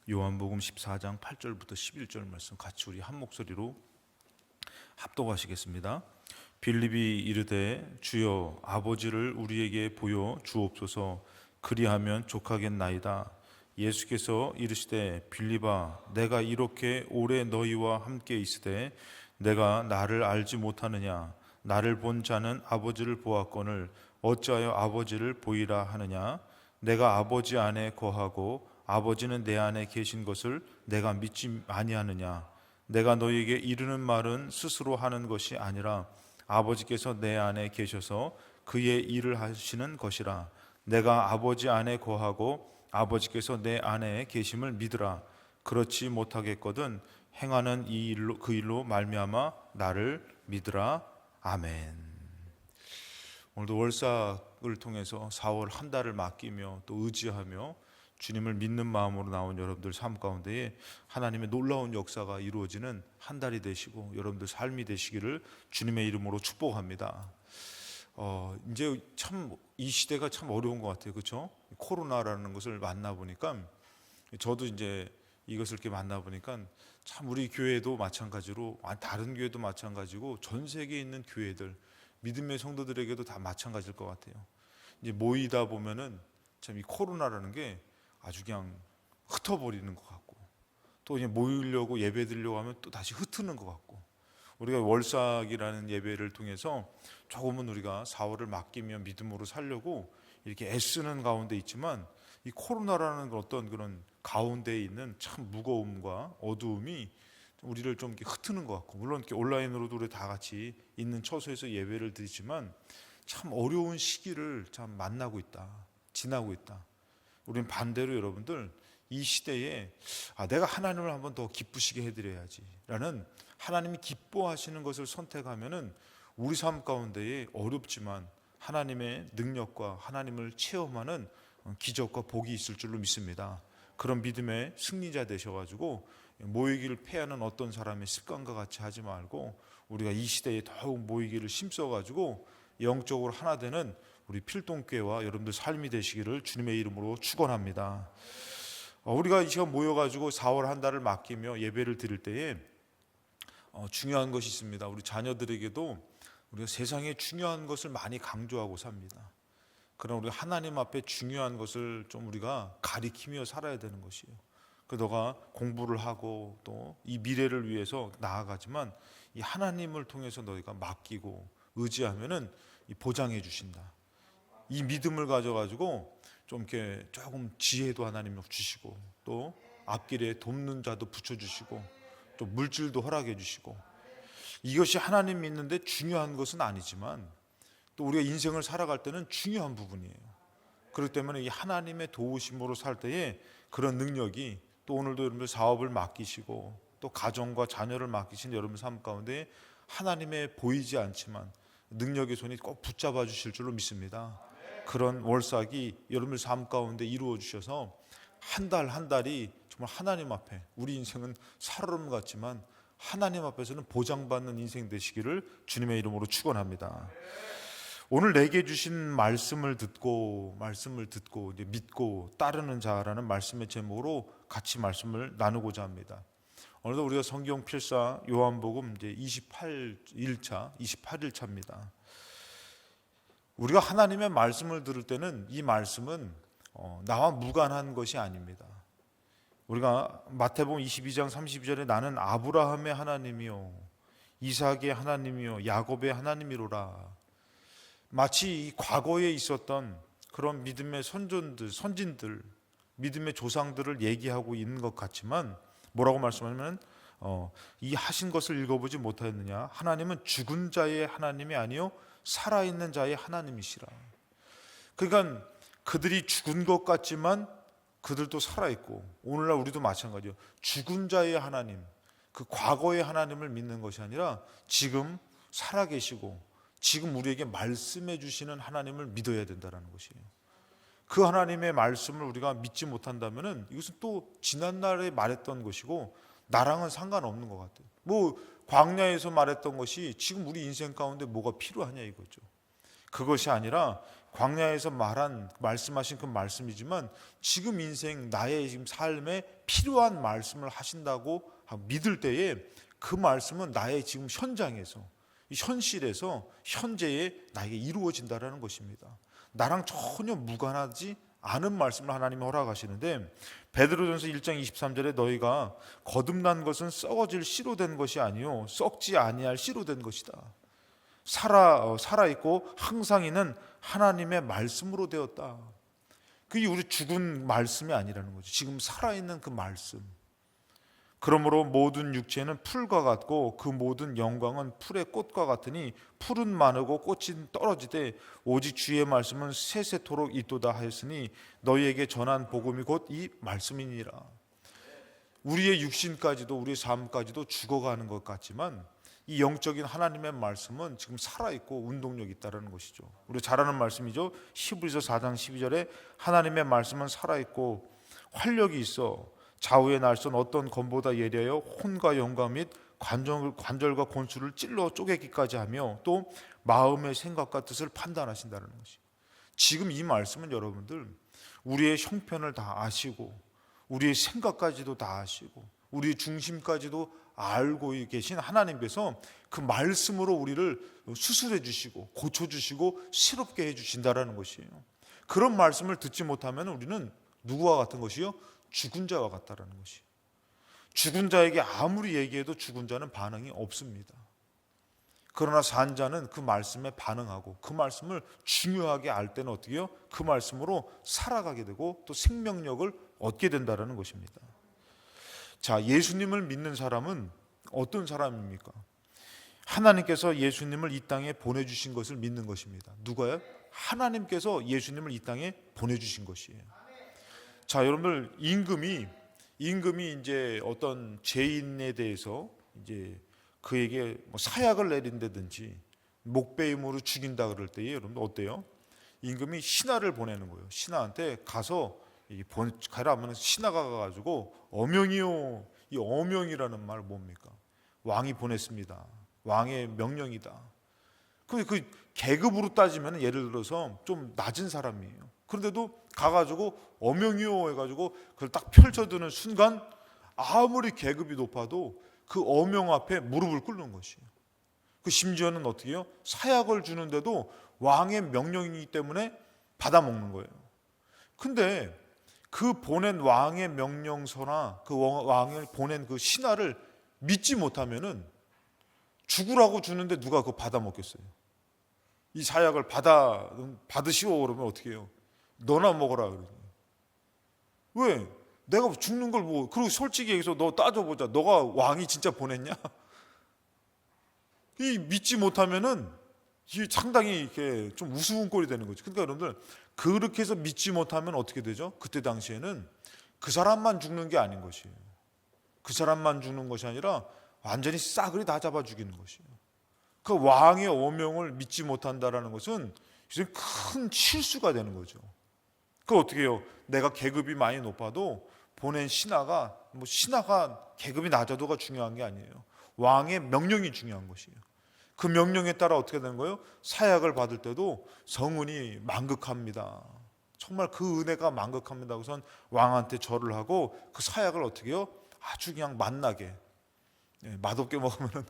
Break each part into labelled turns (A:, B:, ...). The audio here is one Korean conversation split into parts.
A: 요한복음 14장 8절부터 11절 말씀 같이 우리 한 목소리로 합독하시겠습니다. 빌립이 이르되 주여 아버지를 우리에게 보여 주옵소서. 그리하면 족하겠나이다. 예수께서 이르시되 빌립아 내가 이렇게 오래 너희와 함께 있으되 내가 나를 알지 못하느냐? 나를 본 자는 아버지를 보았거늘 어찌하여 아버지를 보이라 하느냐? 내가 아버지 안에 거하고 아버지는 내 안에 계신 것을 내가 믿지 아니하느냐? 내가 너희에게 이르는 말은 스스로 하는 것이 아니라 아버지께서 내 안에 계셔서 그의 일을 하시는 것이라. 내가 아버지 안에 거하고 아버지께서 내 안에 계심을 믿으라. 그렇지 못하겠거든 행하는 이 일로 그 일로 말미암아 나를 믿으라. 아멘. 오늘도 월삭을 통해서 4월 한 달을 맡기며 또 의지하며 주님을 믿는 마음으로 나온 여러분들 삶 가운데에 하나님의 놀라운 역사가 이루어지는 한 달이 되시고 여러분들 삶이 되시기를 주님의 이름으로 축복합니다. 이제 참 이 시대가 참 어려운 것 같아요, 그렇죠? 코로나라는 것을 만나보니까 저도 이제 이것을 이렇게 만나보니까 참 우리 교회도 마찬가지로 다른 교회도 마찬가지고 전 세계에 있는 교회들 믿음의 성도들에게도 다 마찬가지일 것 같아요. 이제 모이다 보면은 참 이 코로나라는 게 아주 그냥 흩어버리는 것 같고 또 이제 모이려고 예배 드리려고 하면 또 다시 흩트는 것 같고 우리가 월삭이라는 예배를 통해서 조금은 우리가 4월을 맡기며 믿음으로 살려고 이렇게 애쓰는 가운데 있지만 이 코로나라는 어떤 그런 가운데에 있는 참 무거움과 어두움이 우리를 좀 이렇게 흩트는 것 같고 물론 이렇게 온라인으로도 우리 다 같이 있는 처소에서 예배를 드리지만 참 어려운 시기를 참 만나고 있다, 지나고 있다. 우리는 반대로 여러분들 이 시대에 내가 하나님을 한번 더 기쁘시게 해드려야지라는 하나님이 기뻐하시는 것을 선택하면은 우리 삶 가운데에 어렵지만 하나님의 능력과 하나님을 체험하는 기적과 복이 있을 줄로 믿습니다. 그런 믿음의 승리자 되셔가지고 모이기를 패하는 어떤 사람의 습관과 같이 하지 말고 우리가 이 시대에 더욱 모이기를 힘써가지고 영적으로 하나 되는 우리 필동교회와 여러분들 삶이 되시기를 주님의 이름으로 축원합니다. 우리가 이 시간 모여가지고 4월 한 달을 맡기며 예배를 드릴 때에 중요한 것이 있습니다. 우리 자녀들에게도 우리가 세상에 중요한 것을 많이 강조하고 삽니다. 그러나 우리가 하나님 앞에 중요한 것을 좀 우리가 가리키며 살아야 되는 것이에요. 너가 공부를 하고 또 이 미래를 위해서 나아가지만 이 하나님을 통해서 너희가 맡기고 의지하면은 보장해 주신다. 이 믿음을 가져가지고 좀 이렇게 조금 지혜도 하나님 주시고 또 앞길에 돕는 자도 붙여주시고 또 물질도 허락해 주시고 이것이 하나님 믿는데 중요한 것은 아니지만 또 우리가 인생을 살아갈 때는 중요한 부분이에요. 그렇기 때문에 이 하나님의 도우심으로 살 때에 그런 능력이 또 오늘도 여러분들 사업을 맡기시고 또 가정과 자녀를 맡기신 여러분 삶 가운데 하나님의 보이지 않지만 능력의 손이 꼭 붙잡아 주실 줄로 믿습니다. 그런 월삭이 여러분들 삶 가운데 이루어 주셔서 한 달 한 달이 정말 하나님 앞에 우리 인생은 살얼음 같지만 하나님 앞에서는 보장받는 인생 되시기를 주님의 이름으로 축원합니다. 오늘 내게 주신 말씀을 듣고 이제 믿고 따르는 자라는 말씀의 제목으로 같이 말씀을 나누고자 합니다. 오늘도 우리가 성경 필사 요한복음 이제 28일차입니다. 우리가 하나님의 말씀을 들을 때는 이 말씀은 나와 무관한 것이 아닙니다. 우리가 마태복음 22장 32절에 나는 아브라함의 하나님이요 이삭의 하나님이요 야곱의 하나님이로라. 마치 이 과거에 있었던 그런 믿음의 선진들, 믿음의 조상들을 얘기하고 있는 것 같지만 뭐라고 말씀하냐면 이 하신 것을 읽어보지 못하였느냐? 하나님은 죽은 자의 하나님이 아니요 살아있는 자의 하나님이시라. 그러니까 그들이 죽은 것 같지만 그들도 살아있고 오늘날 우리도 마찬가지예요. 죽은 자의 하나님, 그 과거의 하나님을 믿는 것이 아니라 지금 살아계시고 지금 우리에게 말씀해 주시는 하나님을 믿어야 된다는 것이에요. 그 하나님의 말씀을 우리가 믿지 못한다면 이것은 또 지난날에 말했던 것이고 나랑은 상관없는 것 같아요. 광야에서 말했던 것이 지금 우리 인생 가운데 뭐가 필요하냐 이거죠. 그것이 아니라 광야에서 말씀하신 그 말씀이지만 지금 인생 나의 지금 삶에 필요한 말씀을 하신다고 믿을 때에 그 말씀은 나의 지금 현장에서, 이 현실에서 현재에 나에게 이루어진다라는 것입니다. 나랑 전혀 무관하지 않은 말씀을 하나님이 허락하시는데, 베드로전서 1장 23절에 너희가 거듭난 것은 썩어질 씨로 된 것이 아니요 썩지 아니할 씨로 된 것이다. 살아있고 항상 있는 하나님의 말씀으로 되었다. 그게 우리 죽은 말씀이 아니라는 거죠. 지금 살아있는 그 말씀. 그러므로 모든 육체는 풀과 같고 그 모든 영광은 풀의 꽃과 같으니 풀은 마르고 꽃이 떨어지되 오직 주의 말씀은 세세토록 있도다 하였으니 너희에게 전한 복음이 곧 이 말씀이니라. 우리의 육신까지도 우리의 삶까지도 죽어가는 것 같지만 이 영적인 하나님의 말씀은 지금 살아있고 운동력이 있다는 것이죠. 우리 잘 아는 말씀이죠. 히브리서 4장 12절에 하나님의 말씀은 살아있고 활력이 있어 좌우의 날선 어떤 검보다 예리하여 혼과 영과 및 관절과 권수를 찔러 쪼개기까지 하며 또 마음의 생각과 뜻을 판단하신다는 것이. 지금 이 말씀은 여러분들 우리의 형편을 다 아시고 우리의 생각까지도 다 아시고 우리의 중심까지도 알고 계신 하나님께서 그 말씀으로 우리를 수술해 주시고 고쳐 주시고 새롭게 해 주신다라는 것이에요. 그런 말씀을 듣지 못하면 우리는 누구와 같은 것이요? 죽은 자와 같다라는 것이. 죽은 자에게 아무리 얘기해도 죽은 자는 반응이 없습니다. 그러나 산 자는 그 말씀에 반응하고 그 말씀을 중요하게 알 때는 어떻게 해요? 그 말씀으로 살아가게 되고 또 생명력을 얻게 된다는 것입니다. 자, 예수님을 믿는 사람은 어떤 사람입니까? 하나님께서 예수님을 이 땅에 보내주신 것을 믿는 것입니다. 누가요? 하나님께서 예수님을 이 땅에 보내주신 것이에요. 자, 여러분들 임금이 이제 어떤 죄인에 대해서 이제 그에게 사약을 내린다든지 목베임으로 죽인다 그럴 때에 여러분들 어때요? 임금이 신하를 보내는 거예요. 신하한테 가서 가라 하면 신하가 가가지고 어명이요. 이 어명이라는 말 뭡니까? 왕이 보냈습니다. 왕의 명령이다. 그 계급으로 따지면 예를 들어서 좀 낮은 사람이에요. 그런데도 가가지고 어명이요 해가지고 그걸 딱 펼쳐드는 순간 아무리 계급이 높아도 그 어명 앞에 무릎을 꿇는 것이에요. 그 심지어는 어떻게 해요? 사약을 주는데도 왕의 명령이기 때문에 받아먹는 거예요. 근데 그 보낸 왕의 명령서나 그 왕을 보낸 그 신하를 믿지 못하면은 죽으라고 주는데 누가 그거 받아먹겠어요? 이 사약을 받으시오 그러면 어떻게 해요? 너나 먹어라 그러죠. 왜? 내가 죽는 걸 뭐, 그리고 솔직히 얘기해서 너 따져보자. 너가 왕이 진짜 보냈냐? 이 믿지 못하면은 이게 상당히 이렇게 좀 우스운 꼴이 되는 거죠. 그러니까 여러분들 그렇게 해서 믿지 못하면 어떻게 되죠? 그때 당시에는 그 사람만 죽는 게 아닌 것이에요. 그 사람만 죽는 것이 아니라 완전히 싸그리 다 잡아 죽이는 것이에요. 그 왕의 어명을 믿지 못한다라는 것은 큰 실수가 되는 거죠. 그 어떻게 해요? 내가 계급이 많이 높아도 보낸 신하가 계급이 낮아도가 중요한 게 아니에요. 왕의 명령이 중요한 것이에요. 그 명령에 따라 어떻게 되는 거예요? 사약을 받을 때도 성은이 만극합니다. 정말 그 은혜가 만극합니다. 우선 왕한테 절을 하고 그 사약을 어떻게 해요? 아주 그냥 맛나게, 맛없게 먹으면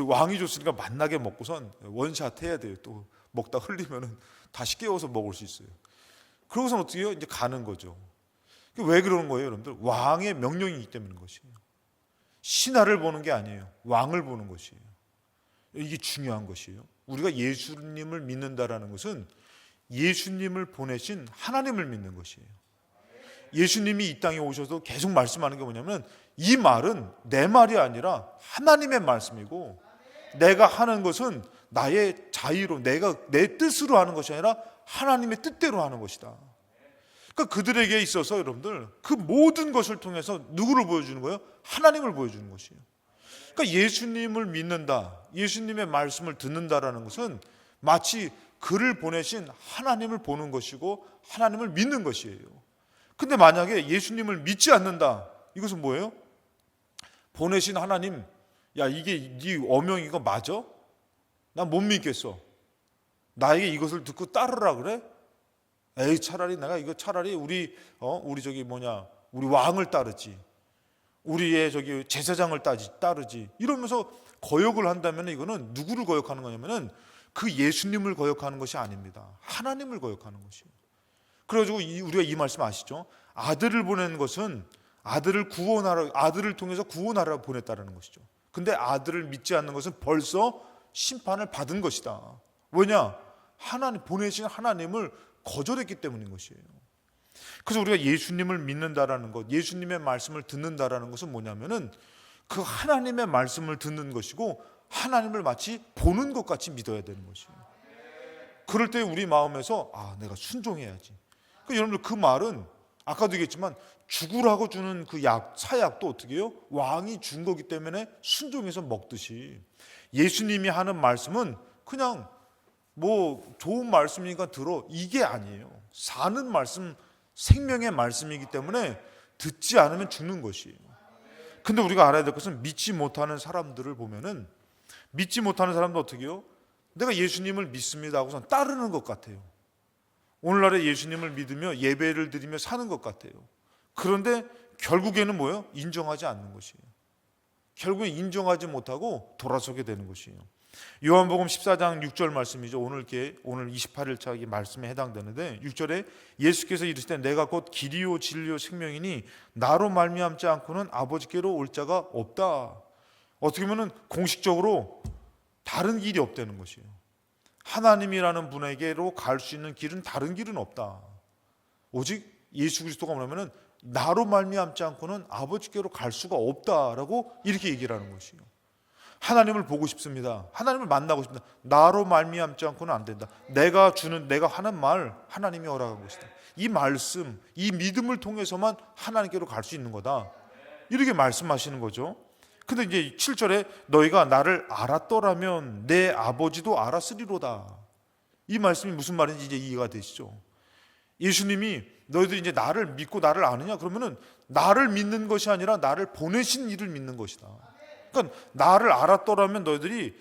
A: 왕이 줬으니까 맛나게 먹고선 원샷 해야 돼요. 또 먹다 흘리면 다시 깨워서 먹을 수 있어요. 그러고선 어떻게 해요? 이제 가는 거죠. 왜 그러는 거예요, 여러분들? 왕의 명령이기 때문인 것이에요. 신하를 보는 게 아니에요. 왕을 보는 것이에요. 이게 중요한 것이에요. 우리가 예수님을 믿는다라는 것은 예수님을 보내신 하나님을 믿는 것이에요. 예수님이 이 땅에 오셔서 계속 말씀하는 게 뭐냐면 이 말은 내 말이 아니라 하나님의 말씀이고 내가 하는 것은 나의 자유로 내가 내 뜻으로 하는 것이 아니라 하나님의 뜻대로 하는 것이다. 그러니까 그들에게 있어서 여러분들 그 모든 것을 통해서 누구를 보여주는 거예요? 하나님을 보여주는 것이에요. 그러니까 예수님을 믿는다, 예수님의 말씀을 듣는다라는 것은 마치 그를 보내신 하나님을 보는 것이고 하나님을 믿는 것이에요. 근데 만약에 예수님을 믿지 않는다, 이것은 뭐예요? 보내신 하나님, 야 이게 네 어명 이거 맞아? 난 못 믿겠어. 나에게 이것을 듣고 따르라 그래? 에이, 차라리 내가 이거 차라리 우리 우리 왕을 따르지, 우리의 제사장을 따르지 이러면서 거역을 한다면 이거는 누구를 거역하는 거냐면은 그 예수님을 거역하는 것이 아닙니다. 하나님을 거역하는 것이에요. 그래가지고 우리가 이 말씀 아시죠? 아들을 보낸 것은 아들을 통해서 구원하라 보냈다는 것이죠. 근데 아들을 믿지 않는 것은 벌써 심판을 받은 것이다. 왜냐? 보내신 하나님을 거절했기 때문인 것이에요. 그래서 우리가 예수님을 믿는다라는 것, 예수님의 말씀을 듣는다라는 것은 뭐냐면은 그 하나님의 말씀을 듣는 것이고 하나님을 마치 보는 것 같이 믿어야 되는 것이에요. 그럴 때 우리 마음에서 내가 순종해야지. 그러니까 여러분들 그 말은 아까도 얘기했지만 죽으라고 주는 그 사약도 어떻게 해요? 왕이 준 거기 때문에 순종해서 먹듯이 예수님이 하는 말씀은 그냥 좋은 말씀이니까 들어, 이게 아니에요. 사는 말씀, 생명의 말씀이기 때문에 듣지 않으면 죽는 것이에요. 근데 우리가 알아야 될 것은 믿지 못하는 사람들을 보면은 믿지 못하는 사람도 어떻게 해요? 내가 예수님을 믿습니다 하고선 따르는 것 같아요. 오늘날에 예수님을 믿으며 예배를 드리며 사는 것 같아요. 그런데 결국에는 뭐예요? 인정하지 않는 것이에요. 결국엔 인정하지 못하고 돌아서게 되는 것이에요. 요한복음 14장 6절 말씀이죠. 오늘 28일차 말씀에 해당되는데 6절에 예수께서 이르시되 내가 곧 길이요 진리요 생명이니 나로 말미암지 않고는 아버지께로 올 자가 없다. 어떻게 보면 공식적으로 다른 길이 없다는 것이에요. 하나님이라는 분에게로 갈 수 있는 길은 다른 길은 없다. 오직 예수 그리스도가 뭐냐면은 나로 말미암지 않고는 아버지께로 갈 수가 없다라고 이렇게 얘기를 하는 것이에요. 하나님을 보고 싶습니다. 하나님을 만나고 싶습니다. 나로 말미암지 않고는 안 된다. 내가 하는 말 하나님이 허락한 것이다. 이 말씀, 이 믿음을 통해서만 하나님께로 갈 수 있는 거다. 이렇게 말씀하시는 거죠. 근데 이제 7절에 너희가 나를 알았더라면 내 아버지도 알았으리로다. 이 말씀이 무슨 말인지 이제 이해가 되시죠? 예수님이 너희들이 이제 나를 믿고 나를 아느냐? 그러면은 나를 믿는 것이 아니라 나를 보내신 이를 믿는 것이다. 그러니까 나를 알았더라면 너희들이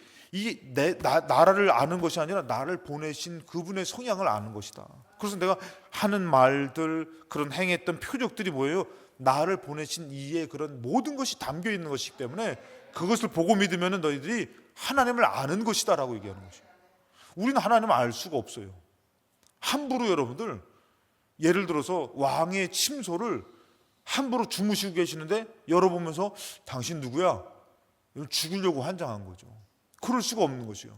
A: 나를 아는 것이 아니라 나를 보내신 그분의 성향을 아는 것이다. 그래서 내가 하는 말들, 그런 행했던 표적들이 뭐예요? 나를 보내신 이의 그런 모든 것이 담겨 있는 것이기 때문에 그것을 보고 믿으면 너희들이 하나님을 아는 것이다라고 얘기하는 것이에요. 우리는 하나님을 알 수가 없어요. 함부로 여러분들, 예를 들어서 왕의 침소를 함부로 주무시고 계시는데 열어보면서 당신 누구야? 죽이려고 환장한 거죠. 그럴 수가 없는 것이에요.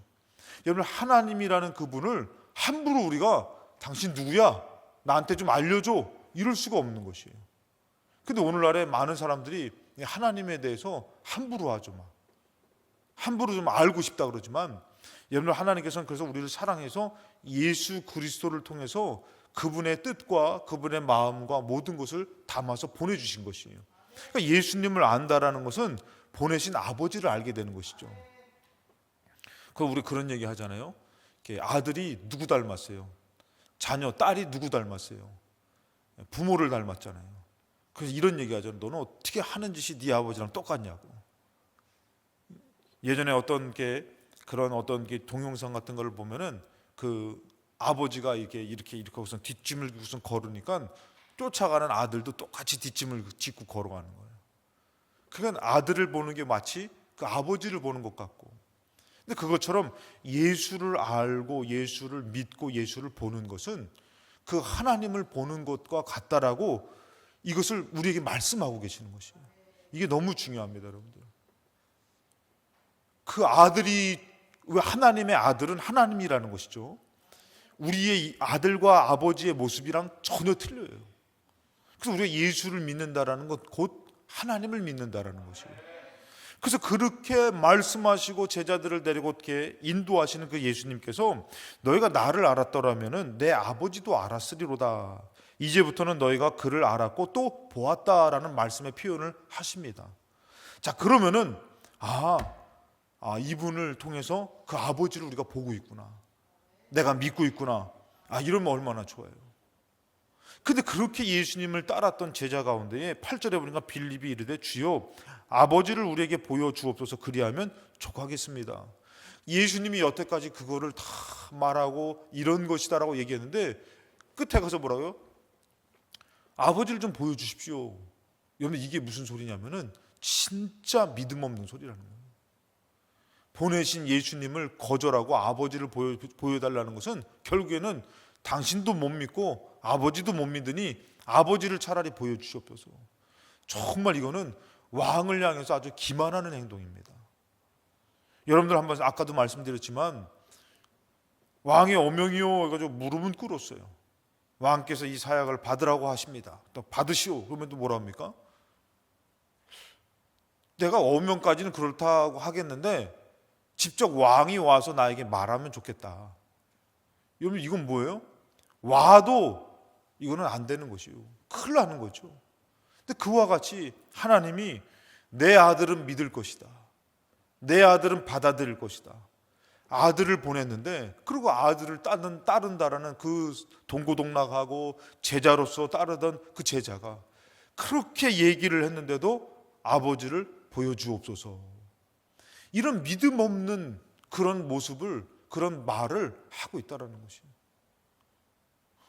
A: 여러분, 하나님이라는 그분을 함부로 우리가 당신 누구야? 나한테 좀 알려줘. 이럴 수가 없는 것이에요. 근데 오늘날에 많은 사람들이 하나님에 대해서 함부로 하죠. 함부로 좀 알고 싶다 그러지만 여러분, 하나님께서는 그래서 우리를 사랑해서 예수 그리스도를 통해서 그분의 뜻과 그분의 마음과 모든 것을 담아서 보내주신 것이에요. 그러니까 예수님을 안다라는 것은 보내신 아버지를 알게 되는 것이죠. 우리 그런 얘기 하잖아요. 아들이 누구 닮았어요? 딸이 누구 닮았어요? 부모를 닮았잖아요. 그래서 이런 얘기 하잖아요. 너는 어떻게 하는 짓이 네 아버지랑 똑같냐고. 예전에 어떤 동영상 같은 걸 보면은 그 아버지가 이렇게 우선 뒷짐을 우선 걸으니까 쫓아가는 아들도 똑같이 뒷짐을 짚고 걸어가는 거예요. 그러니까 아들을 보는 게 마치 그 아버지를 보는 것 같고, 근데 그것처럼 예수를 알고 예수를 믿고 예수를 보는 것은 그 하나님을 보는 것과 같다라고 이것을 우리에게 말씀하고 계시는 것이에요. 이게 너무 중요합니다, 여러분들. 그 아들이, 왜 하나님의 아들은 하나님이라는 것이죠. 우리의 아들과 아버지의 모습이랑 전혀 틀려요. 그래서 우리가 예수를 믿는다라는 것, 곧 하나님을 믿는다라는 것이에요. 그래서 그렇게 말씀하시고 제자들을 데리고 이렇게 인도하시는 그 예수님께서 너희가 나를 알았더라면은 내 아버지도 알았으리로다. 이제부터는 너희가 그를 알았고 또 보았다라는 말씀의 표현을 하십니다. 자, 그러면은 이분을 통해서 그 아버지를 우리가 보고 있구나, 내가 믿고 있구나, 이러면 얼마나 좋아요. 근데 그렇게 예수님을 따랐던 제자 가운데에 8절에 보니까 빌립이 이르되 주여 아버지를 우리에게 보여주옵소서 그리하면 족하겠습니다. 예수님이 여태까지 그거를 다 말하고 이런 것이다라고 얘기했는데 끝에 가서 뭐라고요? 아버지를 좀 보여주십시오. 여러분 이게 무슨 소리냐면은 진짜 믿음 없는 소리라는 거예요. 보내신 예수님을 거절하고 아버지를 보여달라는 것은 결국에는 당신도 못 믿고 아버지도 못 믿으니 아버지를 차라리 보여주시옵소서. 정말 이거는 왕을 향해서 아주 기만하는 행동입니다. 여러분들 한번 아까도 말씀드렸지만 왕의 어명이요 해가지고 무릎은 꿇었어요. 왕께서 이 사약을 받으라고 하십니다. 또 받으시오. 그러면 또 뭐라 합니까? 내가 어명까지는 그렇다고 하겠는데 직접 왕이 와서 나에게 말하면 좋겠다. 여러분 이건 뭐예요? 와도 이거는 안 되는 것이요. 큰일 나는 거죠. 근데 그와 같이 하나님이 내 아들은 믿을 것이다. 내 아들은 받아들일 것이다. 아들을 보냈는데 그리고 아들을 따른다라는 그 동고동락하고 제자로서 따르던 그 제자가 그렇게 얘기를 했는데도 아버지를 보여주옵소서. 이런 믿음 없는 그런 모습을, 그런 말을 하고 있다는 것이에요.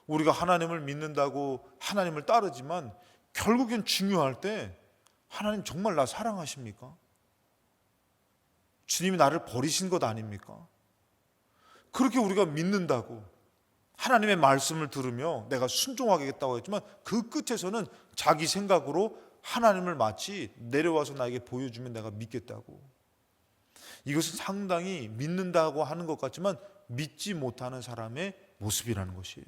A: 우리가 하나님을 믿는다고 하나님을 따르지만 결국엔 중요할 때 하나님 정말 나 사랑하십니까? 주님이 나를 버리신 것 아닙니까? 그렇게 우리가 믿는다고 하나님의 말씀을 들으며 내가 순종하겠다고 했지만 그 끝에서는 자기 생각으로 하나님을 마치 내려와서 나에게 보여주면 내가 믿겠다고. 이것은 상당히 믿는다고 하는 것 같지만 믿지 못하는 사람의 모습이라는 것이에요.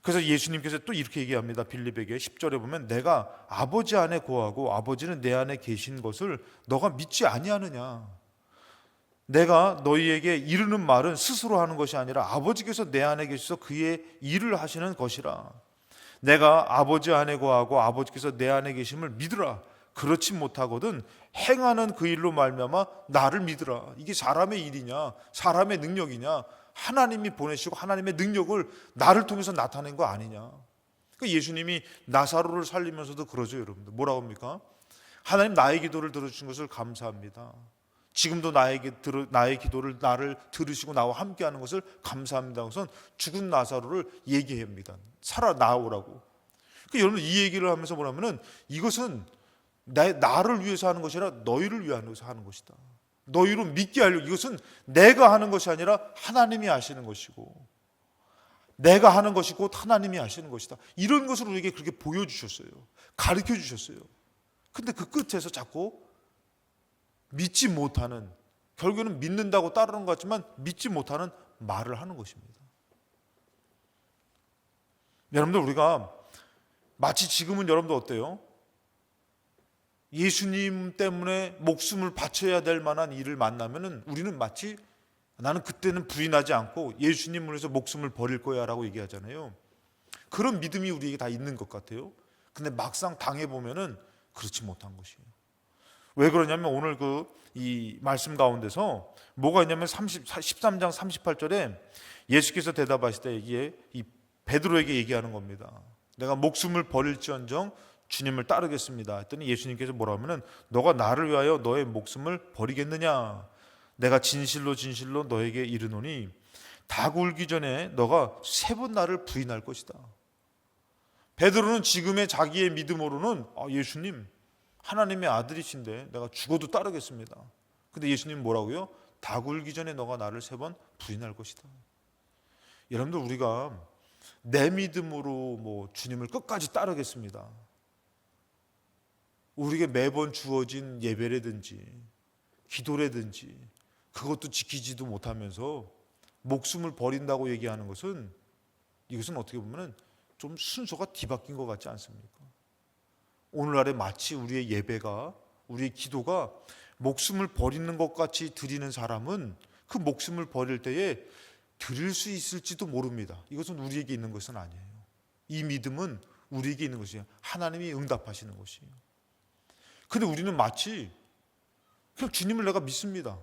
A: 그래서 예수님께서 또 이렇게 얘기합니다. 빌립에게 10절에 보면 내가 아버지 안에 거하고 아버지는 내 안에 계신 것을 너가 믿지 아니하느냐. 내가 너희에게 이르는 말은 스스로 하는 것이 아니라 아버지께서 내 안에 계셔서 그의 일을 하시는 것이라. 내가 아버지 안에 거하고 아버지께서 내 안에 계심을 믿으라. 그렇지 못하거든 행하는 그 일로 말미암아 나를 믿으라. 이게 사람의 일이냐 사람의 능력이냐. 하나님이 보내시고 하나님의 능력을 나를 통해서 나타낸 거 아니냐. 그러니까 예수님이 나사로를 살리면서도 그러죠. 여러분들 뭐라고 합니까? 하나님 나의 기도를 들어주신 것을 감사합니다. 지금도 나의 기도를 나를 들으시고 나와 함께하는 것을 감사합니다. 우선 죽은 나사로를 얘기합니다. 살아나오라고. 그러니까 여러분 이 얘기를 하면서 뭐냐면은 이것은 나를 위해서 하는 것이 아니라 너희를 위해서 하는 것이다. 너희로 믿게 하려고. 이것은 내가 하는 것이 아니라 하나님이 하시는 것이고 내가 하는 것이 곧 하나님이 하시는 것이다. 이런 것을 우리에게 그렇게 보여주셨어요. 가르쳐 주셨어요. 근데 그 끝에서 자꾸 믿지 못하는, 결국에는 믿는다고 따르는 것 같지만 믿지 못하는 말을 하는 것입니다. 여러분들 우리가 마치 지금은 여러분들 어때요? 예수님 때문에 목숨을 바쳐야 될 만한 일을 만나면은 우리는 마치 나는 그때는 부인하지 않고 예수님을 위해서 목숨을 버릴 거야 라고 얘기하잖아요. 그런 믿음이 우리에게 다 있는 것 같아요. 근데 막상 당해보면은 그렇지 못한 것이에요. 왜 그러냐면 오늘 이 말씀 가운데서 뭐가 있냐면 13장 38절에 예수께서 대답하실 때 이 베드로에게 얘기하는 겁니다. 내가 목숨을 버릴지언정 주님을 따르겠습니다 했더니 예수님께서 뭐라 하면은 너가 나를 위하여 너의 목숨을 버리겠느냐. 내가 진실로 진실로 너에게 이르노니 닭 울기 전에 너가 3번 나를 부인할 것이다. 베드로는 지금의 자기의 믿음으로는 예수님 하나님의 아들이신데 내가 죽어도 따르겠습니다. 근데 예수님 뭐라고요? 닭 울기 전에 너가 나를 3번 부인할 것이다. 여러분들 우리가 내 믿음으로 주님을 끝까지 따르겠습니다. 우리에게 매번 주어진 예배라든지 기도라든지 그것도 지키지도 못하면서 목숨을 버린다고 얘기하는 것은 이것은 어떻게 보면 좀 순서가 뒤바뀐 것 같지 않습니까? 오늘날에 마치 우리의 예배가 우리의 기도가 목숨을 버리는 것 같이 드리는 사람은 그 목숨을 버릴 때에 드릴 수 있을지도 모릅니다. 이것은 우리에게 있는 것은 아니에요. 이 믿음은 우리에게 있는 것이에요. 하나님이 응답하시는 것이에요. 근데 우리는 마치 그냥 주님을 내가 믿습니다.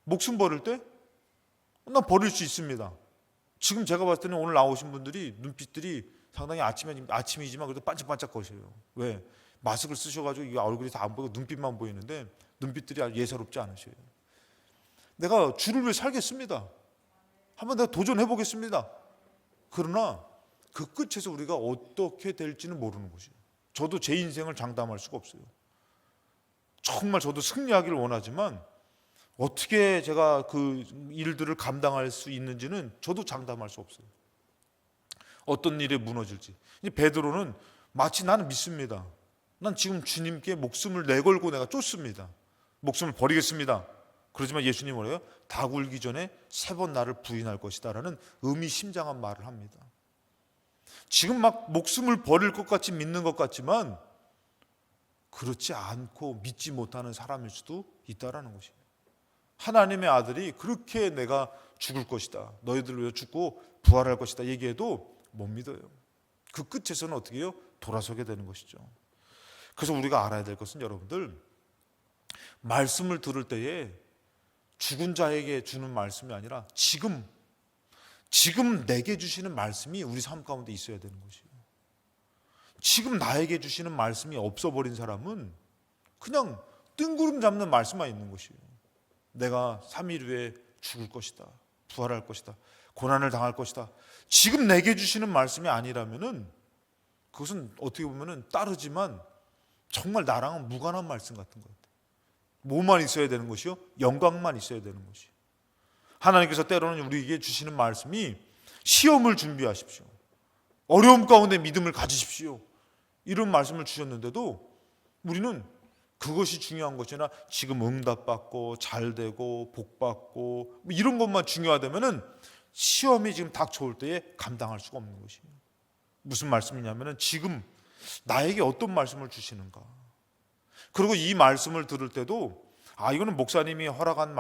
A: 목숨 버릴 때? 난 버릴 수 있습니다. 지금 제가 봤을 때는 오늘 나오신 분들이 눈빛들이 상당히 아침이지만 그래도 반짝반짝 거려요. 왜? 마스크를 쓰셔가지고 이 얼굴이 다 안 보이고 눈빛만 보이는데 눈빛들이 아주 예사롭지 않으셔요. 내가 주를 위해 살겠습니다. 한번 내가 도전해 보겠습니다.
B: 그러나 그 끝에서 우리가 어떻게 될지는 모르는 것이에요. 저도 제 인생을 장담할 수가 없어요. 정말 저도 승리하기를 원하지만 어떻게 제가 그 일들을 감당할 수 있는지는 저도 장담할 수 없어요. 어떤 일에 무너질지. 베드로는 마치 나는 믿습니다. 난 지금 주님께 목숨을 내걸고 내가 쫓습니다. 목숨을 버리겠습니다. 그러지만 예수님 뭐래요? 닭 울기 전에 3번 나를 부인할 것이다 라는 의미심장한 말을 합니다. 지금 막 목숨을 버릴 것 같이 믿는 것 같지만 그렇지 않고 믿지 못하는 사람일 수도 있다라는 것이에요. 하나님의 아들이 그렇게 내가 죽을 것이다, 너희들 위해 죽고 부활할 것이다 얘기해도 못 믿어요. 그 끝에서는 어떻게 해요? 돌아서게 되는 것이죠. 그래서 우리가 알아야 될 것은 여러분들, 말씀을 들을 때에 죽은 자에게 주는 말씀이 아니라 지금 내게 주시는 말씀이 우리 삶 가운데 있어야 되는 것이에요. 지금 나에게 주시는 말씀이 없어버린 사람은 그냥 뜬구름 잡는 말씀만 있는 것이에요. 내가 3일 후에 죽을 것이다, 부활할 것이다, 고난을 당할 것이다. 지금 내게 주시는 말씀이 아니라면은 그것은 어떻게 보면은 따르지만 정말 나랑은 무관한 말씀 같은 것 같아요. 뭐만 있어야 되는 것이요? 영광만 있어야 되는 것이요. 하나님께서 때로는 우리에게 주시는 말씀이 시험을 준비하십시오, 어려움 가운데 믿음을 가지십시오, 이런 말씀을 주셨는데도 우리는 그것이 중요한 것이 아니라 지금 응답받고 잘되고 복받고 이런 것만 중요하다면은 시험이 지금 닥쳐올 때에 감당할 수가 없는 것이에요. 무슨 말씀이냐면은 지금 나에게 어떤 말씀을 주시는가. 그리고 이 말씀을 들을 때도 이거는 목사님이 허락한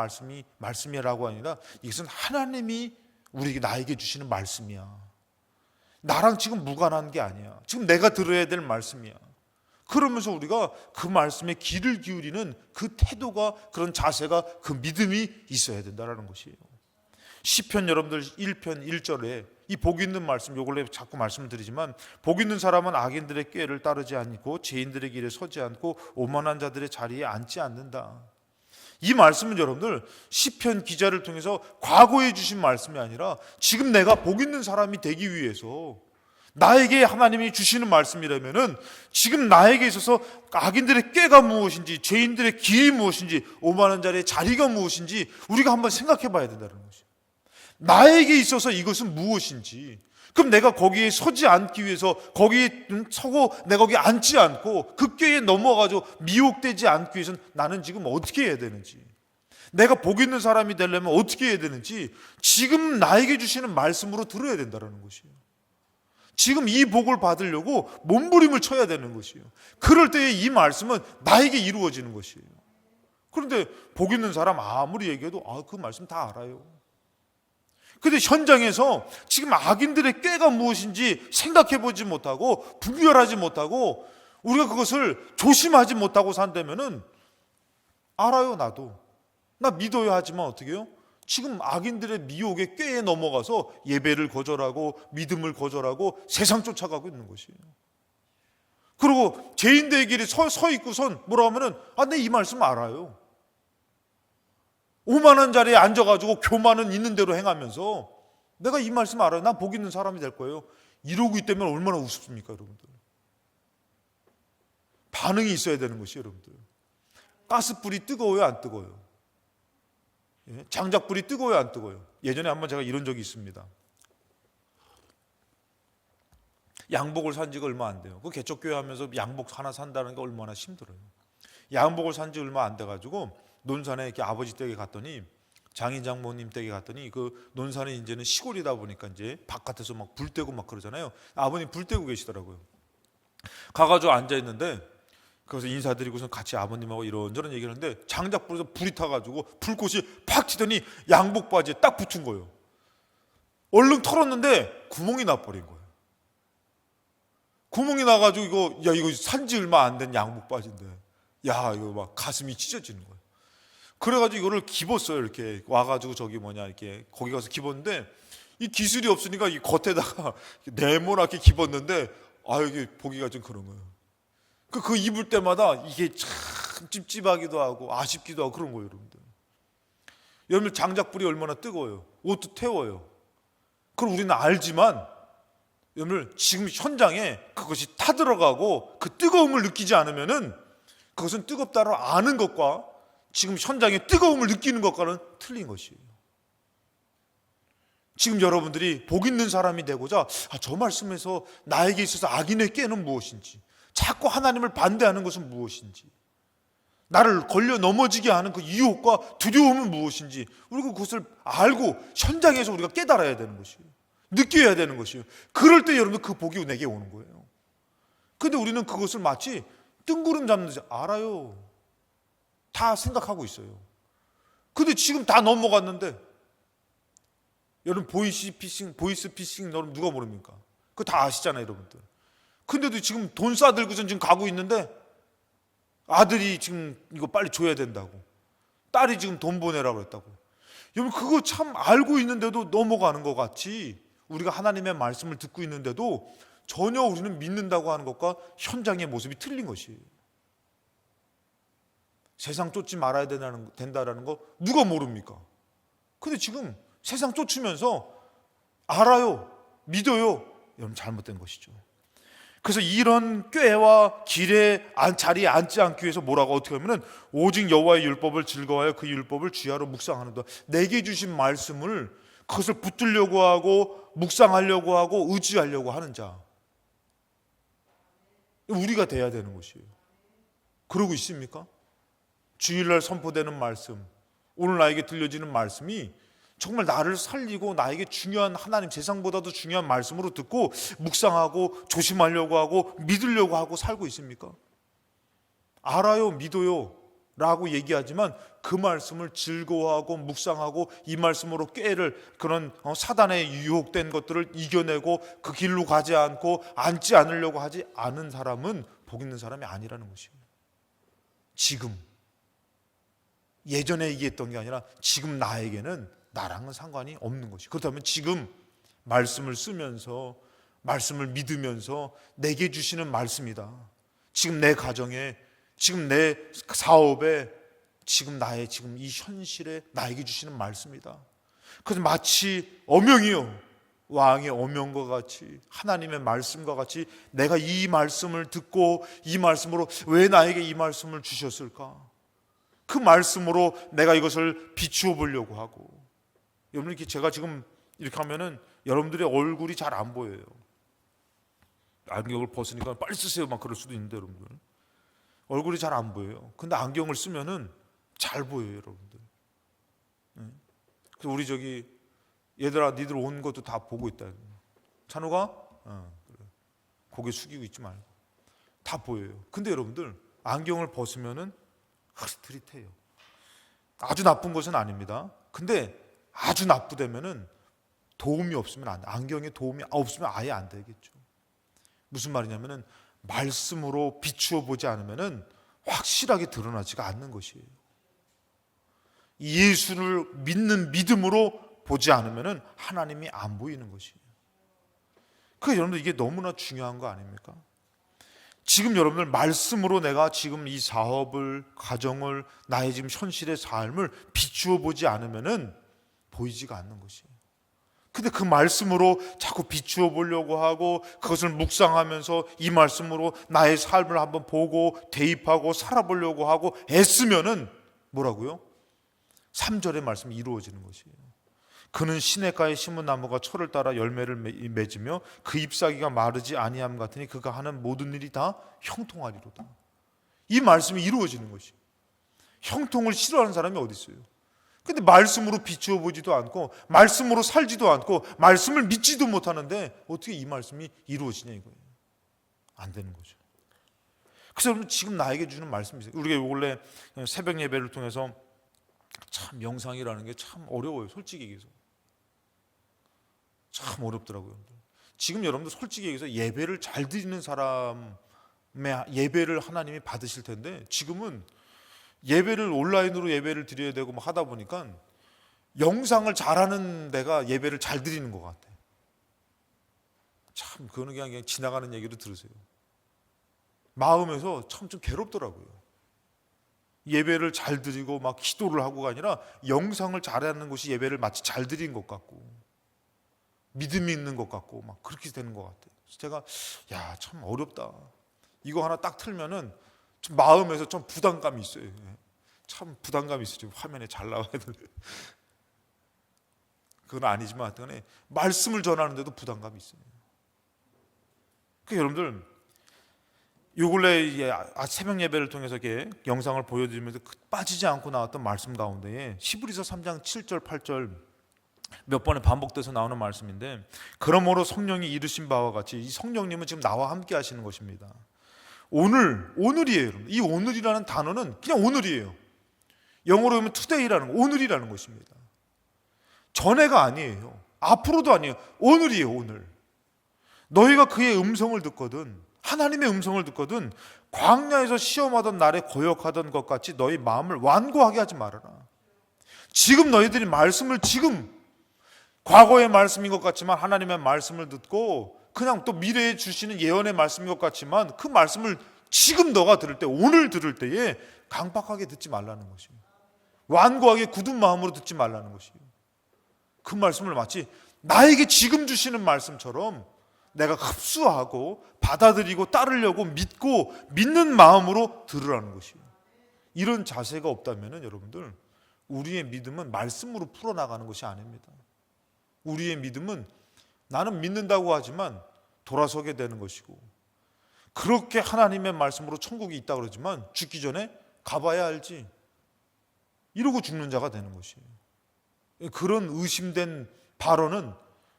B: 말씀이라고 아니라 이것은 하나님이 나에게 주시는 말씀이야. 나랑 지금 무관한 게 아니야. 지금 내가 들어야 될 말씀이야. 그러면서 우리가 그 말씀에 귀를 기울이는 그 태도가, 그런 자세가, 그 믿음이 있어야 된다는 것이에요. 시편 여러분들 1편 1절에 이 복 있는 말씀, 요걸 자꾸 말씀을 드리지만, 복 있는 사람은 악인들의 꾀를 따르지 않고 죄인들의 길에 서지 않고 오만한 자들의 자리에 앉지 않는다. 이 말씀은 여러분들 시편 기자를 통해서 과거에 주신 말씀이 아니라 지금 내가 복 있는 사람이 되기 위해서 나에게 하나님이 주시는 말씀이라면은 지금 나에게 있어서 악인들의 꾀가 무엇인지, 죄인들의 길이 무엇인지, 오만한 자의 자리가 무엇인지 우리가 한번 생각해 봐야 된다는 것이에요. 나에게 있어서 이것은 무엇인지, 그럼 내가 거기에 서지 않기 위해서, 거기에 서고 내가 거기에 앉지 않고 그 꾀에 넘어가서 미혹되지 않기 위해서는 나는 지금 어떻게 해야 되는지, 내가 복 있는 사람이 되려면 어떻게 해야 되는지 지금 나에게 주시는 말씀으로 들어야 된다는 것이에요. 지금 이 복을 받으려고 몸부림을 쳐야 되는 것이에요. 그럴 때에 이 말씀은 나에게 이루어지는 것이에요. 그런데 복 있는 사람 아무리 얘기해도 그 말씀 다 알아요. 근데 현장에서 지금 악인들의 꾀가 무엇인지 생각해보지 못하고 분별하지 못하고 우리가 그것을 조심하지 못하고 산다면은, 알아요, 나도. 나 믿어야 하지만 어떻게 해요? 지금 악인들의 미혹의 꾀에 넘어가서 예배를 거절하고 믿음을 거절하고 세상 쫓아가고 있는 것이에요. 그리고 죄인들의 길에 서 있고선 뭐라 하면은 내 이 말씀 알아요. 오만한 자리에 앉아가지고 교만은 있는 대로 행하면서 내가 이 말씀 알아요. 난 복 있는 사람이 될 거예요. 이러고 있다면 얼마나 우습습니까, 여러분들? 반응이 있어야 되는 것이에요, 여러분들. 가스불이 뜨거워요, 안 뜨거워요? 장작불이 뜨거워요, 안 뜨거워요? 예전에 한번 제가 이런 적이 있습니다. 양복을 산 지가 얼마 안 돼요. 그 개척교회 하면서 양복 하나 산다는 게 얼마나 힘들어요. 양복을 산 지 얼마 안 돼가지고 논산에 이렇게 아버지 댁에 갔더니, 장인 장모님 댁에 갔더니, 그 논산에 이제는 시골이다 보니까 이제 바깥에서 막 불 떼고 막 그러잖아요. 아버님 불 떼고 계시더라고요. 가가지고 앉아 있는데, 그래서 인사드리고서 같이 아버님하고 이런저런 얘기를 하는데 장작불에서 불이 타가지고 불꽃이 팍 튀더니 양복 바지에 딱 붙은 거예요. 얼른 털었는데 구멍이 나버린 거예요. 구멍이 나가지고 이거 산지 얼마 안 된 양복 바지인데 이거 막 가슴이 찢어지는 거예요. 그래가지고 이거를 집었어요. 이렇게 와가지고 이렇게 거기 가서 집었는데, 이 기술이 없으니까 이 겉에다가 네모나게 집었는데 이게 보기가 좀 그런 거예요. 그 입을 때마다 이게 참 찝찝하기도 하고 아쉽기도 하고 그런 거예요, 여러분들. 여러분, 장작불이 얼마나 뜨거워요. 옷도 태워요. 그걸 우리는 알지만 여러분 지금 현장에 그것이 타들어가고 그 뜨거움을 느끼지 않으면은 그것은 뜨겁다고 아는 것과 지금 현장에 뜨거움을 느끼는 것과는 틀린 것이에요. 지금 여러분들이 복 있는 사람이 되고자 저 말씀에서 나에게 있어서 악인의 꾀는 무엇인지, 자꾸 하나님을 반대하는 것은 무엇인지, 나를 걸려 넘어지게 하는 그 유혹과 두려움은 무엇인지 우리가 그것을 알고 현장에서 우리가 깨달아야 되는 것이에요. 느껴야 되는 것이에요. 그럴 때 여러분 그 복이 내게 오는 거예요. 근데 우리는 그것을 마치 뜬구름 잡는지 알아요. 다 생각하고 있어요. 근데 지금 다 넘어갔는데 여러분 보이스 피싱 여러분 누가 모릅니까? 그거 다 아시잖아요, 여러분들. 근데도 지금 돈 싸들고선 지금 가고 있는데 아들이 지금 이거 빨리 줘야 된다고, 딸이 지금 돈 보내라고 했다고. 여러분 그거 참 알고 있는데도 넘어가는 것 같이 우리가 하나님의 말씀을 듣고 있는데도 전혀 우리는 믿는다고 하는 것과 현장의 모습이 틀린 것이에요. 세상 쫓지 말아야 된다라는 거 누가 모릅니까? 근데 지금 세상 쫓으면서 알아요, 믿어요. 여러분 잘못된 것이죠. 그래서 이런 꾀와 길에 자리에 앉지 않기 위해서 뭐라고 어떻게 하면은 오직 여호와의 율법을 즐거워하여 그 율법을 주야로 묵상하는다. 내게 주신 말씀을 그것을 붙들려고 하고 묵상하려고 하고 의지하려고 하는 자, 우리가 돼야 되는 것이에요. 그러고 있습니까? 주일날 선포되는 말씀, 오늘 나에게 들려지는 말씀이 정말 나를 살리고 나에게 중요한 하나님 세상보다도 중요한 말씀으로 듣고 묵상하고 조심하려고 하고 믿으려고 하고 살고 있습니까? 알아요, 믿어요 라고 얘기하지만 그 말씀을 즐거워하고 묵상하고 이 말씀으로 꾀를 그런 사단에 유혹된 것들을 이겨내고 그 길로 가지 않고 앉지 않으려고 하지 않은 사람은 복 있는 사람이 아니라는 것이에요. 지금 예전에 얘기했던 게 아니라 지금 나에게는 나랑은 상관이 없는 것이. 그렇다면 지금 말씀을 쓰면서 말씀을 믿으면서 내게 주시는 말씀이다. 지금 내 가정에, 지금 내 사업에, 지금 나의 지금 이 현실에 나에게 주시는 말씀이다. 그래서 마치 어명이요, 왕의 어명과 같이 하나님의 말씀과 같이 내가 이 말씀을 듣고 이 말씀으로 왜 나에게 이 말씀을 주셨을까? 그 말씀으로 내가 이것을 비추어 보려고 하고. 여러분 이렇게 제가 지금 이렇게 하면은 여러분들의 얼굴이 잘 안 보여요. 안경을 벗으니까 빨리 쓰세요 막 그럴 수도 있는데 여러분들 얼굴이 잘 안 보여요. 근데 안경을 쓰면은 잘 보여요, 여러분들. 그래서 우리 저기 얘들아 니들 온 것도 다 보고 있다. 찬호가 그래. 고개 숙이고 있지 말고 다 보여요. 근데 여러분들 안경을 벗으면은 흐릿해요. 아주 나쁜 것은 아닙니다. 근데 아주 나쁘다면은 도움이 없으면 안 돼. 안경에 도움이 없으면 아예 안 되겠죠. 무슨 말이냐면은 말씀으로 비추어 보지 않으면은 확실하게 드러나지가 않는 것이에요. 예수를 믿는 믿음으로 보지 않으면은 하나님이 안 보이는 것이에요. 그 여러분들 이게 너무나 중요한 거 아닙니까? 지금 여러분들 말씀으로 내가 지금 이 사업을, 가정을, 나의 지금 현실의 삶을 비추어 보지 않으면은 보이지가 않는 것이에요. 근데 그 말씀으로 자꾸 비추어 보려고 하고 그것을 묵상하면서 이 말씀으로 나의 삶을 한번 보고 대입하고 살아보려고 하고 애쓰면은 뭐라고요? 3절의 말씀이 이루어지는 것이에요. 그는 시냇가에 심은 나무가 철을 따라 열매를 맺으며 그 잎사귀가 마르지 아니함 같으니 그가 하는 모든 일이 다 형통하리로다. 이 말씀이 이루어지는 것이에요. 형통을 싫어하는 사람이 어디 있어요? 근데 말씀으로 비추어 보지도 않고 말씀으로 살지도 않고 말씀을 믿지도 못하는데 어떻게 이 말씀이 이루어지냐 이거예요. 안 되는 거죠. 그래서 지금 나에게 주는 말씀이 있어요. 우리가 원래 새벽 예배를 통해서 참 명상이라는 게 참 어려워요. 솔직히 얘기해서 참 어렵더라고요. 지금 여러분들 솔직히 얘기해서 예배를 잘 드리는 사람의 예배를 하나님이 받으실 텐데 지금은 예배를 온라인으로 예배를 드려야 되고 막 하다 보니까 영상을 잘하는 데가 예배를 잘 드리는 것 같아요. 참 그거는 그냥 지나가는 얘기로 들으세요. 마음에서 참 좀 괴롭더라고요. 예배를 잘 드리고 막 기도를 하고가 아니라 영상을 잘하는 것이 예배를 마치 잘 드린 것 같고 믿음이 있는 것 같고 막 그렇게 되는 것 같아요. 그래서 제가 참 어렵다. 이거 하나 딱 틀면은 좀 마음에서 좀 부담감이 있어요. 참 부담감이 있어요. 지금 화면에 잘 나와야 되는데 그건 아니지만 하여튼 말씀을 전하는데도 부담감이 있어요. 그러니까 여러분들 요 근래 새벽 예배를 통해서 이렇게 영상을 보여드리면서 빠지지 않고 나왔던 말씀 가운데에 히브리서 3장 7절 8절 몇 번에 반복돼서 나오는 말씀인데, 그러므로 성령이 이르신 바와 같이 이 성령님은 지금 나와 함께 하시는 것입니다. 오늘이에요. 여러분. 이 오늘이라는 단어는 그냥 오늘이에요. 영어로 하면 today라는 거, 오늘이라는 것입니다. 전에가 아니에요. 앞으로도 아니에요. 오늘이에요. 오늘. 너희가 그의 음성을 듣거든, 하나님의 음성을 듣거든 광야에서 시험하던 날에 고역하던 것 같이 너희 마음을 완고하게 하지 말아라. 지금 너희들이 말씀을 지금 과거의 말씀인 것 같지만 하나님의 말씀을 듣고 그냥 또 미래에 주시는 예언의 말씀인 것 같지만 그 말씀을 지금 너가 들을 때, 오늘 들을 때에 강박하게 듣지 말라는 것이에요. 완고하게 굳은 마음으로 듣지 말라는 것이에요. 그 말씀을 마치 나에게 지금 주시는 말씀처럼 내가 흡수하고 받아들이고 따르려고 믿고 믿는 마음으로 들으라는 것이에요. 이런 자세가 없다면 여러분들, 우리의 믿음은 말씀으로 풀어나가는 것이 아닙니다. 우리의 믿음은 나는 믿는다고 하지만 돌아서게 되는 것이고, 그렇게 하나님의 말씀으로 천국이 있다 그러지만 죽기 전에 가봐야 알지 이러고 죽는 자가 되는 것이에요. 그런 의심된 발언은,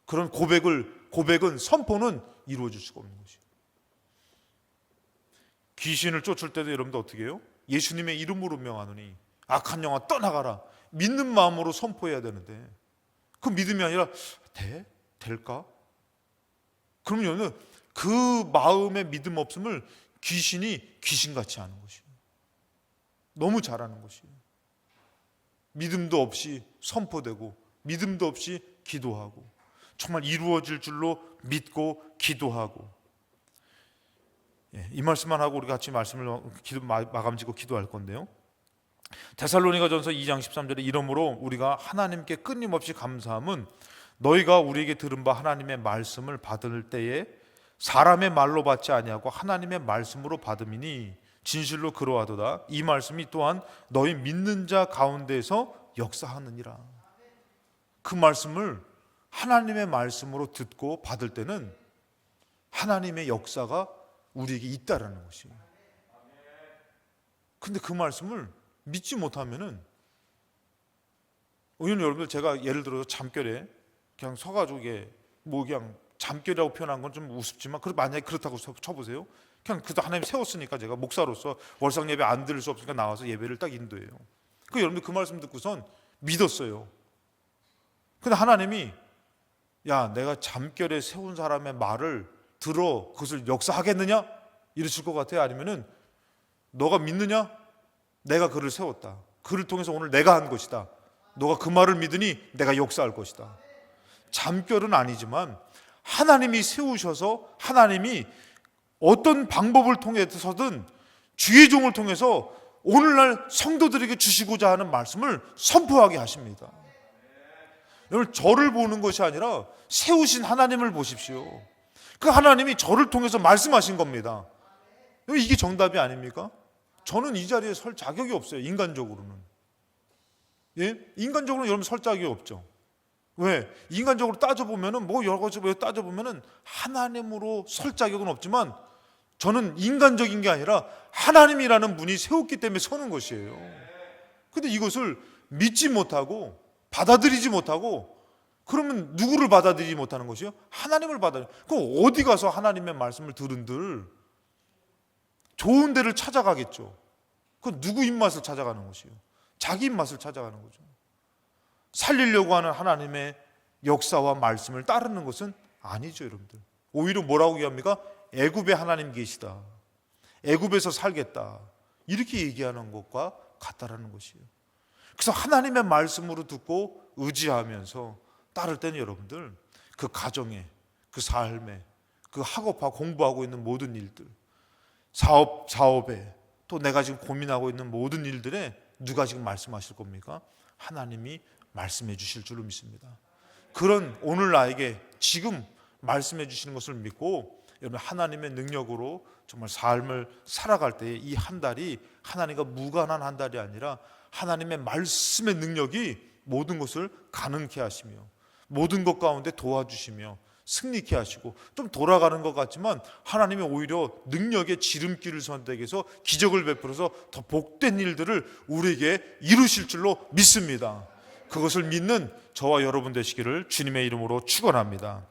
B: 그런 고백은, 선포는 이루어질 수가 없는 것이에요. 귀신을 쫓을 때도 여러분들 어떻게 해요? 예수님의 이름으로 명하노니 악한 영아 떠나가라, 믿는 마음으로 선포해야 되는데 그 믿음이 아니라 될까? 그러면 그 마음의 믿음 없음을 귀신이 귀신같이 하는 것이에요. 너무 잘하는 것이에요. 믿음도 없이 선포되고 믿음도 없이 기도하고 정말 이루어질 줄로 믿고 기도하고. 이 말씀만 하고 우리 같이 말씀을 마감 짓고 기도할 건데요. 데살로니가전서 2장 13절에 이러므로 우리가 하나님께 끊임없이 감사함은 너희가 우리에게 들은 바 하나님의 말씀을 받을 때에 사람의 말로 받지 아니하고 하나님의 말씀으로 받음이니 진실로 그러하도다. 이 말씀이 또한 너희 믿는 자 가운데에서 역사하느니라. 그 말씀을 하나님의 말씀으로 듣고 받을 때는 하나님의 역사가 우리에게 있다라는 것이에요. 근데 그 말씀을 믿지 못하면은, 오늘 여러분들 제가 예를 들어서 잠결에 그냥 서가지고 그냥 잠결이라고 표현한 건 좀 우습지만, 만약에 그렇다고 쳐보세요. 그냥 그래도 하나님 세웠으니까 제가 목사로서 월상 예배 안 들을 수 없으니까 나와서 예배를 딱 인도해요. 여러분들 그 말씀 듣고선 믿었어요. 근데 하나님이 내가 잠결에 세운 사람의 말을 들어 그것을 역사하겠느냐? 이러실 것 같아요? 아니면은 너가 믿느냐? 내가 그를 세웠다. 그를 통해서 오늘 내가 한 것이다. 너가 그 말을 믿으니 내가 역사할 것이다. 잠결은 아니지만 하나님이 세우셔서 하나님이 어떤 방법을 통해서든 주의 종을 통해서 오늘날 성도들에게 주시고자 하는 말씀을 선포하게 하십니다. 여러분, 저를 보는 것이 아니라 세우신 하나님을 보십시오. 그 하나님이 저를 통해서 말씀하신 겁니다. 이게 정답이 아닙니까? 저는 이 자리에 설 자격이 없어요. 인간적으로는. 인간적으로는 여러분 설 자격이 없죠. 왜? 인간적으로 따져보면은 여러 가지 따져보면은 하나님으로 설 자격은 없지만 저는 인간적인 게 아니라 하나님이라는 분이 세웠기 때문에 서는 것이에요. 근데 이것을 믿지 못하고 받아들이지 못하고, 그러면 누구를 받아들이지 못하는 것이요? 하나님을 그럼 어디 가서 하나님의 말씀을 들은들 좋은 데를 찾아가겠죠. 그건 누구 입맛을 찾아가는 것이요? 자기 입맛을 찾아가는 거죠. 살리려고 하는 하나님의 역사와 말씀을 따르는 것은 아니죠, 여러분들. 오히려 뭐라고 얘기합니까? 애굽에 하나님 계시다, 애굽에서 살겠다, 이렇게 얘기하는 것과 같다라는 것이에요. 그래서 하나님의 말씀으로 듣고 의지하면서 따를 때는 여러분들 그 가정에, 그 삶에, 그 학업하고 공부하고 있는 모든 일들, 사업에, 또 내가 지금 고민하고 있는 모든 일들에 누가 지금 말씀하실 겁니까? 하나님이 말씀해 주실 줄로 믿습니다. 그런 오늘 나에게 지금 말씀해 주시는 것을 믿고 여러분 하나님의 능력으로 정말 삶을 살아갈 때에 이 한 달이 하나님과 무관한 한 달이 아니라 하나님의 말씀의 능력이 모든 것을 가능케 하시며 모든 것 가운데 도와주시며 승리케 하시고, 좀 돌아가는 것 같지만 하나님이 오히려 능력의 지름길을 선택해서 기적을 베풀어서 더 복된 일들을 우리에게 이루실 줄로 믿습니다. 그것을 믿는 저와 여러분 되시기를 주님의 이름으로 축원합니다.